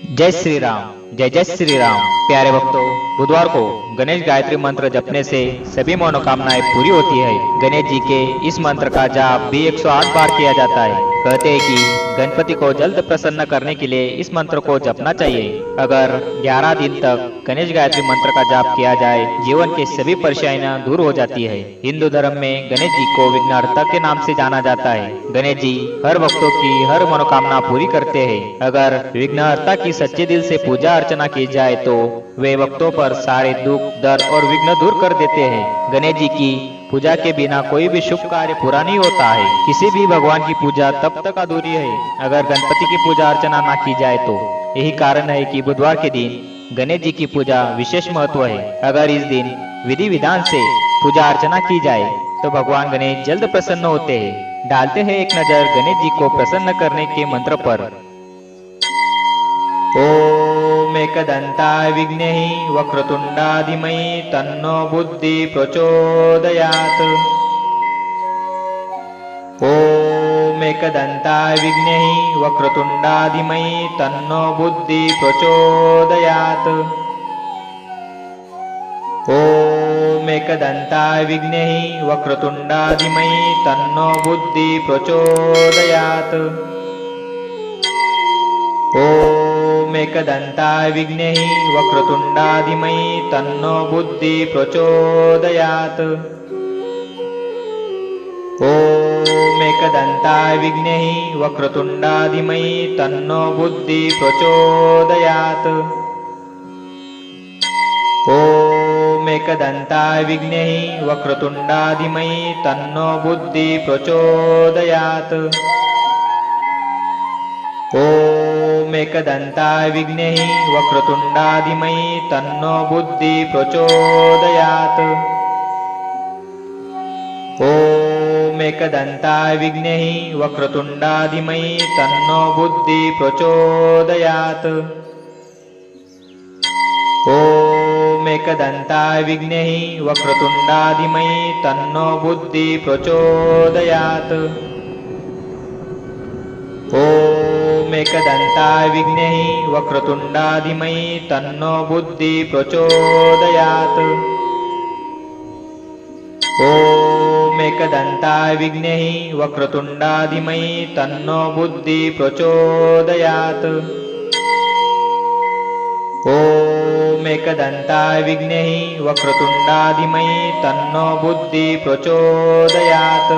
जय श्री राम। जय जय श्री राम। प्यारे भक्तों, बुधवार को गणेश गायत्री मंत्र जपने से सभी मनोकामनाएं पूरी होती है। गणेश जी के इस मंत्र का जाप भी 108 बार किया जाता है। कहते हैं कि गणपति को जल्द प्रसन्न करने के लिए इस मंत्र को जपना चाहिए। अगर 11 दिन तक गणेश गायत्री मंत्र का जाप किया जाए, जीवन के सभी परेशानियां दूर हो जाती है। हिंदू धर्म में गणेश जी को विघ्नहर्ता के नाम से जाना जाता है। गणेश जी हर भक्तों की हर मनोकामना पूरी करते हैं। अगर विघ्नहर्ता की सच्चे दिल से पूजा अर्चना की जाए तो वे भक्तों पर सारे दुख दर्द और विघ्न दूर कर देते हैं। गणेश जी की पूजा के बिना कोई भी शुभ कार्य पूरा नहीं होता है। किसी भी भगवान की पूजा तब तक अधूरी है अगर गणपति की पूजा अर्चना ना की जाए तो। यही कारण है कि बुधवार के दिन गणेश जी की पूजा विशेष महत्व है। अगर इस दिन विधि विधान से पूजा अर्चना की जाए तो भगवान गणेश जल्द प्रसन्न होते हैं। डालते हैं एक नजर गणेश जी को प्रसन्न करने के मंत्र पर। ओम एकदंताय विघ्नेहि वक्रतुंडाधिमहि तन्नो बुद्धि प्रचोदयात्। ओम एकदंताय विघ्नेहि वक्रतुंडाधिमहि तन्नो बुद्धि प्रचोदयात्। ओम एकदंताय विघ्नेहि वक्रतुंडाधिमहि तन्नो बुद्धि प्रचोदयात्। ओम एकदंताय विघ्नेहि वक्रतुंडाधिमहि तन्नो बुद्धि प्रचोदयात्। ओम एकदंताय विघ्नेहि वक्रतुंडाधिमहि तन्नो बुद्धि प्रचोदयात्। ओम एकदंताय विघ्नेहि वक्रतुंडाधिमहि तन्नो बुद्धि प्रचोदयात्। ओम एकदंताय विघ्नेहि वक्रतुंडाधिमहि तन्नो बुद्धि प्रचोदयात्। ओम एकदंताय विघ्नेहि वक्रतुंडाधिमहि तन्नो बुद्धि प्रचोदयात्। ओम एकदंताय विघ्नेहि वक्रतुंडाधिमहि तन्नो बुद्धि प्रचोदयात्। ओम एकदंताय विघ्नेहि वक्रतुंडाधिमहि तन्नो बुद्धि प्रचोदयात्। ओम एकदंताय विघ्नेहि वक्रतुंडाधिमहि तन्नो बुद्धि प्रचोदयात्। ओम एकदंताय विघ्नेहि वक्रतुंडाधिमहि तन्नो बुद्धि प्रचोदयात्।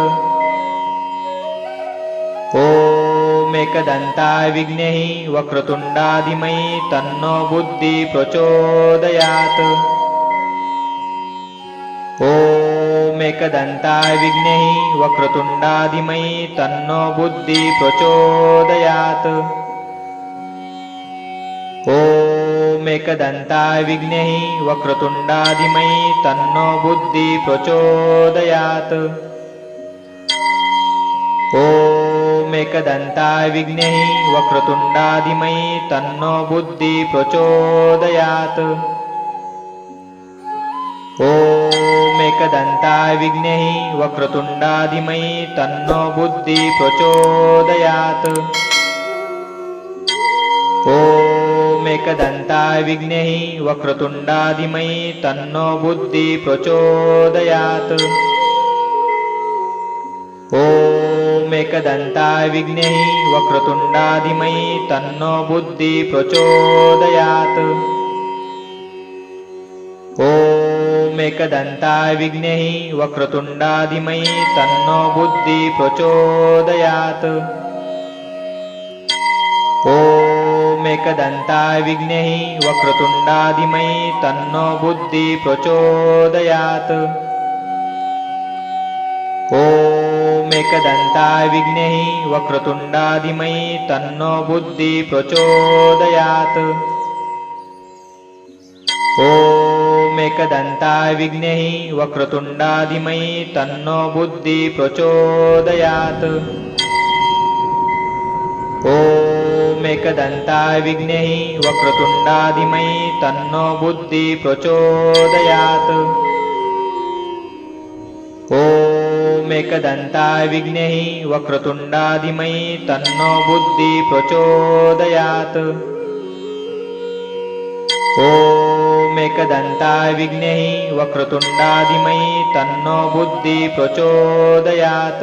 ओम एकदंताय विघ्नेहि वक्रतुंडाधिमहि तन्नो बुद्धि प्रचोदयात्। ओम एकदंताय विघ्नेहि वक्रतुंडाधिमहि तन्नो बुद्धि प्रचोदयात्। ओम एकदंताय विघ्नेहि वक्रतुंडाधिमहि तन्नो बुद्धि प्रचोदयात्। ओम एकदंताय विघ्नेहि वक्रतुंडाधिमहि तन्नो बुद्धि प्रचोदयात्। ओम एकदंताय विघ्नेहि वक्रतुंडाधिमहि तन्नो बुद्धि प्रचोदयात्। ओम एकदंताय विघ्नेहि वक्रतुंडाधिमहि तन्नो बुद्धि प्रचोदयात्। ओम एकदंताय विघ्नेहि वक्रतुंडाधिमहि तन्नो बुद्धि प्रचोदयात्। ओम एकदंताय विघ्नेहि वक्रतुंडाधिमहि तन्नो बुद्धि प्रचोदयात्। ओम एकदंताय विघ्नेहि वक्रतुंडाधिमहि तन्नो बुद्धि प्रचोदयात्। ओम एकदंताय विघ्नेहि वक्रतुंडाधिमहि तन्नो बुद्धि प्रचोदयात्। ओम एकदंताय विघ्नेहि वक्रतुंडाधिमहि तन्नो बुद्धि प्रचोदयात्। ओम एकदंताय विघ्नेहि वक्रतुंडाधिमहि तन्नो बुद्धि प्रचोदयात्। ओम एकदंताय विघ्नेहि वक्रतुंडाधिमहि तन्नो बुद्धि प्रचोदयात्। ॐ एकदन्ताय विघ्नेहि वक्रतुण्डाधिमहि तन्नो बुद्धि प्रचोदयात्।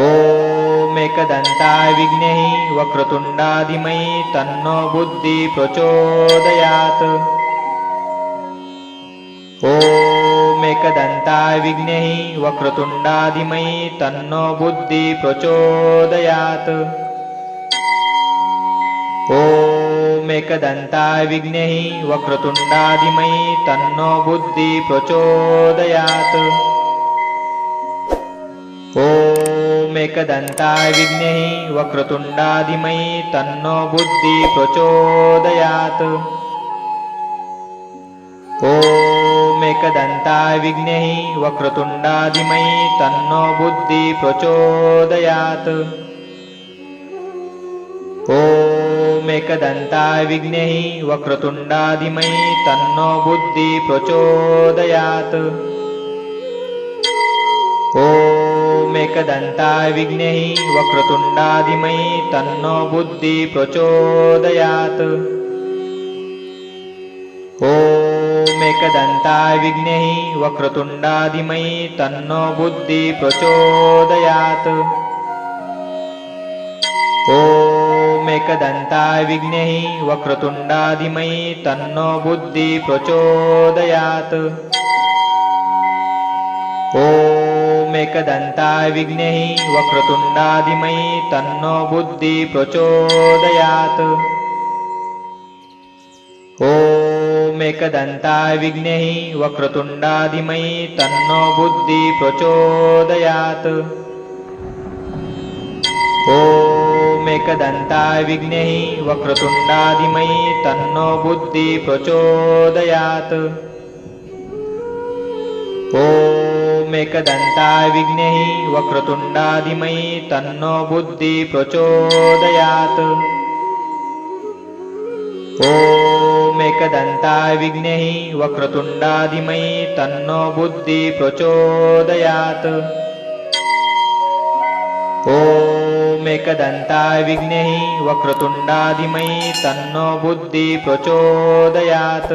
ॐ एकदन्ताय विघ्नेहि वक्रतुण्डाधिमहि तन्नो बुद्धि प्रचोदयात्। ॐ एकदन्ताय विघ्नेहि वक्रतुण्डाधिमहि तन्नो बुद्धि प्रचोदयात्। ॐ एकदन्ताय विघ्नेहि वक्रतुण्डाधिमहि तन्नो बुद्धि प्रचोदयात्। ॐ एकदन्ताय विघ्नेहि वक्रतुण्डाधिमहि तन्नो बुद्धि प्रचोदयात्। ॐ एकदन्ताय विघ्नेहि वक्रतुण्डाधिमहि तन्नो बुद्धि प्रचोदयात्। ॐ एकदन्ताय विघ्नेहि वक्रतुण्डाधिमहि तन्नो बुद्धि प्रचोदयात्। ॐ एकदन्ताय विघ्नेहि वक्रतुण्डाधिमहि तन्नो बुद्धि प्रचोदयात्। ॐ एकदन्ताय विघ्नेहि वक्रतुण्डाधिमहि तन्नो बुद्धि प्रचोदयात्। ॐ एकदन्ताय विघ्नेहि वक्रतुण्डाधिमहि तन्नो बुद्धि प्रचोदयात्। ॐ एकदन्ताय विघ्नेहि वक्रतुण्डाधिमहि तन्नो बुद्धि प्रचोदयात्। ॐ एकदन्ताय विघ्नेहि वक्रतुण्डाधिमहि तन्नो बुद्धि प्रचोदयात्। ॐ एकदन्ताय विघ्नेहि वक्रतुण्डाधिमहि तन्नो बुद्धि प्रचोदयात्। ॐ एकदन्ताय विघ्नेहि वक्रतुण्डाधिमहि तन्नो बुद्धि प्रचोदयात्। ॐ एकदन्ताय विघ्नेहि वक्रतुण्डाधिमहि तन्नो बुद्धि प्रचोदयात्। ॐ एकदन्ताय विघ्नेहि वक्रतुण्डाधिमहि तन्नो बुद्धि प्रचोदयात्।